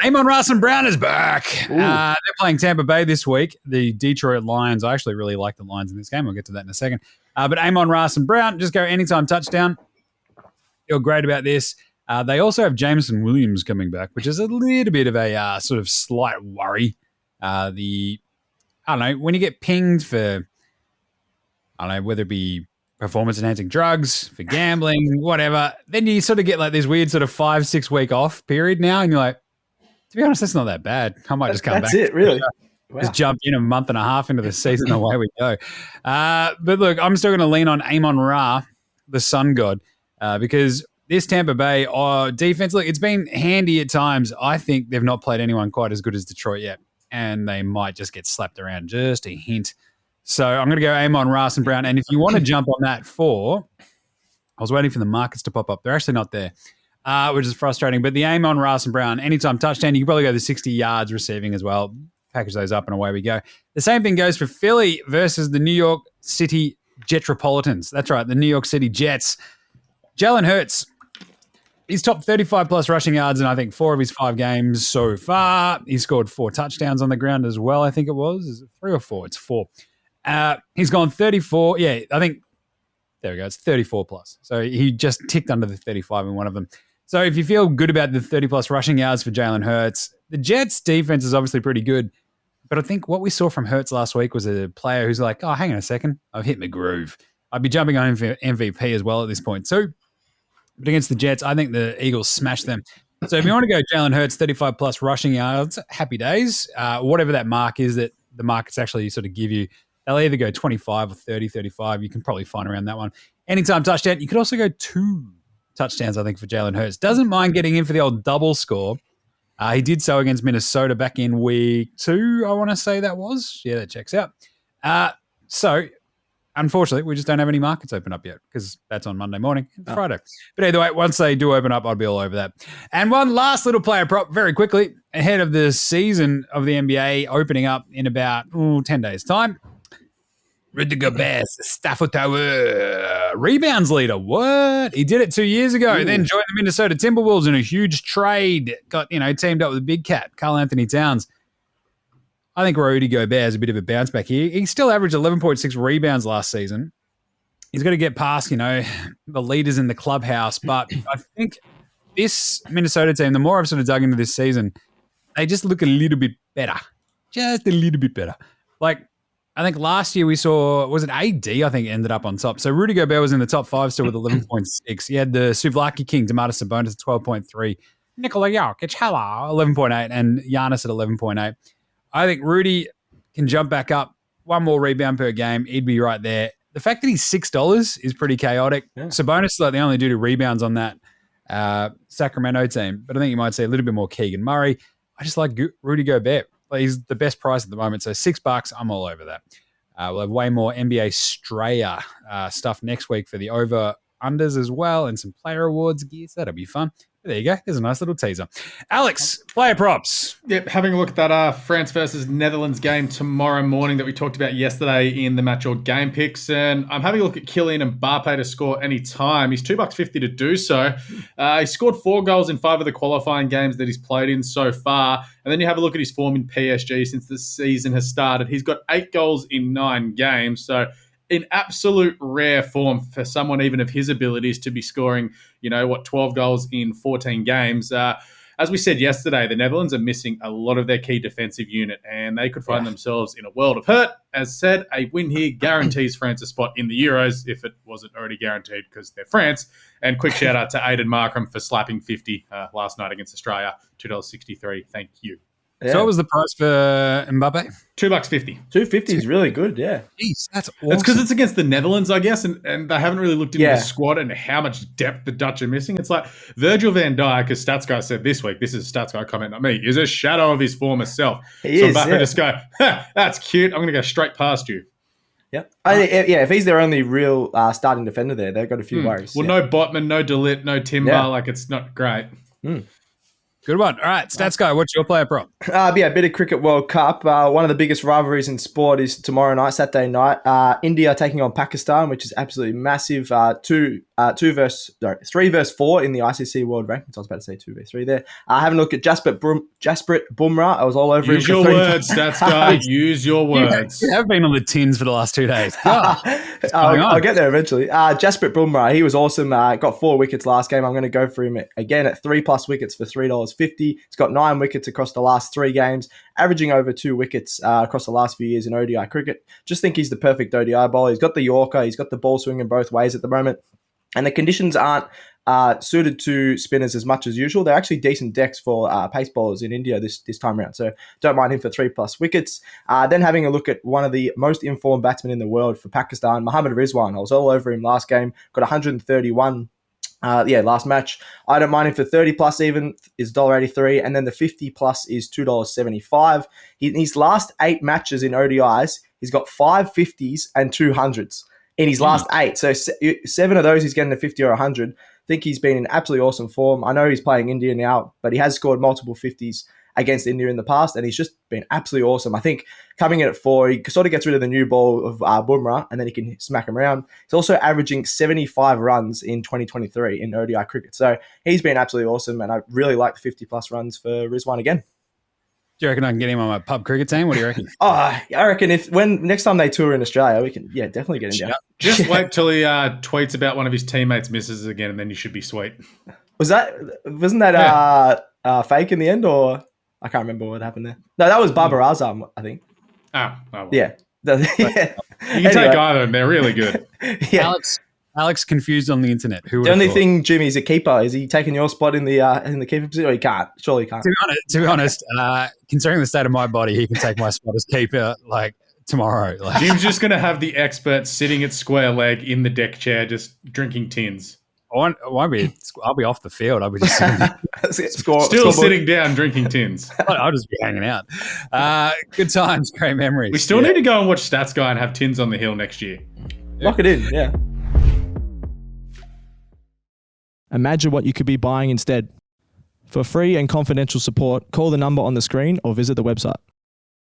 Amon-Ra St. Brown is back. They're playing Tampa Bay this week. The Detroit Lions. I actually really like the Lions in this game. We'll get to that in a second. But Amon-Ra St. Brown, just go anytime touchdown. Feel great about this. They also have Jameson Williams coming back, which is a little bit of a sort of slight worry. I don't know, when you get pinged for, I don't know, whether it be performance-enhancing drugs, for gambling, whatever, then you sort of get like this weird sort of 5-6 week off period now, and you're like, to be honest, that's not that bad. I might just come back. That's it, really. Wow. Just jump in a month and a half into the season, away we go. But look, I'm still going to lean on Amon-Ra, the sun god, because this Tampa Bay defense, look, it's been handy at times. I think they've not played anyone quite as good as Detroit yet, and they might just get slapped around just a hint. So I'm going to go Amon-Ra St. Brown. And if you want to jump on that I was waiting for the markets to pop up. They're actually not there, which is frustrating. But the Amon-Ra St. Brown, anytime touchdown, you can probably go the 60 yards receiving as well. Package those up and away we go. The same thing goes for Philly versus the New York City Jetropolitans. That's right, the New York City Jets. Jalen Hurts, he's top 35-plus rushing yards in, I think, 4 of his 5 games so far. He scored 4 touchdowns on the ground as well, I think it was. Is it 3 or 4? It's 4. He's gone 34. Yeah, I think, there we go. It's 34-plus. So he just ticked under the 35 in one of them. So if you feel good about the 30-plus rushing yards for Jalen Hurts, the Jets' defense is obviously pretty good. But I think what we saw from Hurts last week was a player who's like, oh, hang on a second. I've hit my groove. I'd be jumping on him for MVP as well at this point. So, but against the Jets, I think the Eagles smashed them. So if you want to go Jalen Hurts, 35-plus rushing yards, happy days. Whatever that mark is that the markets actually sort of give you, they'll either go 25 or 30, 35. You can probably find around that one. Anytime touchdown. You could also go 2 touchdowns, I think, for Jalen Hurts. Doesn't mind getting in for the old double score. He did so against Minnesota back in week 2, I want to say that was. Yeah, that checks out. So, unfortunately, we just don't have any markets open up yet because that's on Monday morning. It's Friday. But either way, once they do open up, I'll be all over that. And one last little player prop very quickly ahead of the season of the NBA opening up in about 10 days' time. Rudy Gobert, Stafford Tower, rebounds leader. What? He did it 2 years ago. Then joined the Minnesota Timberwolves in a huge trade. Got, teamed up with the big cat, Karl Anthony Towns. I think Rudy Gobert has a bit of a bounce back here. He still averaged 11.6 rebounds last season. He's got to get past, the leaders in the clubhouse. But I think this Minnesota team, the more I've sort of dug into this season, they just look a little bit better. Just a little bit better. Like, I think last year we saw, was it AD, I think, ended up on top. So Rudy Gobert was in the top 5 still with 11.6. He had the Souvlaki King, Domantas Sabonis at 12.3. Nikola Jokic, 11.8. And Giannis at 11.8. I think Rudy can jump back up. 1 more rebound per game. He'd be right there. The fact that he's $6 is pretty chaotic. Yeah. Sabonis is like the only dude who rebounds on that Sacramento team. But I think you might see a little bit more Keegan Murray. I just like Rudy Gobert. He's the best price at the moment. So $6, I'm all over that. We'll have way more NBA Straya stuff next week for the over-unders as well and some player awards gear. So that'll be fun. But there you go. There's a nice little teaser. Alex, player props. Yep, having a look at that France versus Netherlands game tomorrow morning that we talked about yesterday in the Match or Game Picks. And I'm having a look at Kylian Mbappe to score any time. He's $2.50 to do so. He scored 4 goals in 5 of the qualifying games that he's played in so far. And then you have a look at his form in PSG since the season has started. He's got 8 goals in 9 games. So in absolute rare form for someone even of his abilities to be scoring, 12 goals in 14 games. As we said yesterday, the Netherlands are missing a lot of their key defensive unit, and they could find themselves in a world of hurt. As said, a win here guarantees France a spot in the Euros, if it wasn't already guaranteed because they're France. And quick shout out to Aiden Markram for slapping 50 last night against Australia, $2.63. Thank you. Yeah. So what was the price for Mbappe? $2.50. $2.50 is really good, yeah. Jeez, that's awesome. It's because it's against the Netherlands, I guess, and they haven't really looked into the squad and how much depth the Dutch are missing. It's like Virgil van Dijk, as Stats Guy said this week, this is a Stats Guy comment, not me, is a shadow of his former self. Mbappe just go, that's cute, I'm going to go straight past you. Yeah, if he's their only real starting defender there, they've got a few worries. Well, no Botman, no De Ligt, no Timber, it's not great. Good one. All right, Stats Guy, what's your player prop? Yeah, a bit of Cricket World Cup. One of the biggest rivalries in sport is tomorrow night, Saturday night. India taking on Pakistan, which is absolutely massive. 3 versus 4 in the ICC World Rankings. I was about to say 2v3 there. Having a look at Jasprit Bumrah. I was all over him. Use your words, Stats Guy. Use your words. You have been on the tins for the last 2 days. I'll get there eventually. Jasprit Bumrah, he was awesome. Got 4 wickets last game. I'm going to go for him again at 3+ wickets for $3.50. He's got 9 wickets across the last 3 games, averaging over 2 wickets across the last few years in ODI cricket. Just think he's the perfect ODI bowler. He's got the Yorker. He's got the ball swinging both ways at the moment. And the conditions aren't suited to spinners as much as usual. They're actually decent decks for pace bowlers in India this time around. So don't mind him for 3+ wickets. Then having a look at one of the most informed batsmen in the world for Pakistan, Mohammad Rizwan. I was all over him last game. Got 131. Last match. I don't mind him for 30+ even is $1.83, and then the 50+ is $2.75. In his last 8 matches in ODIs, he's got 5 50s and 2 hundreds in his last 8. So 7 of those he's getting a 50 or 100. I think he's been in absolutely awesome form. I know he's playing India now, but he has scored multiple 50s against India in the past, and he's just been absolutely awesome. I think coming in at 4, he sort of gets rid of the new ball of Bumrah, and then he can smack him around. He's also averaging 75 runs in 2023 in ODI cricket. So he's been absolutely awesome, and I really like the 50+ runs for Rizwan again. Do you reckon I can get him on my pub cricket team? What do you reckon? I reckon when next time they tour in Australia, we can definitely get him down. Just wait till he tweets about one of his teammates' misses again, and then you should be sweet. Wasn't that fake in the end, or I can't remember what happened there. No, that was Babar Azam, I think. Oh well. Yeah. You can take either of them. They're really good. Yeah. Alex confused on the internet. The only thing, Jimmy, is a keeper. Is he taking your spot in the keeper position? Or he can't? Surely he can't. To be honest, considering the state of my body, he can take my spot as keeper tomorrow. Jim's just going to have the expert sitting at square leg in the deck chair, just drinking tins. I'll be off the field. I'll be just sitting there. Still sitting down drinking tins. I'll just be hanging out. Good times, great memories. We still need to go and watch Stats Guy and have tins on the hill next year. Lock it in, yeah. Imagine what you could be buying instead. For free and confidential support, call the number on the screen or visit the website.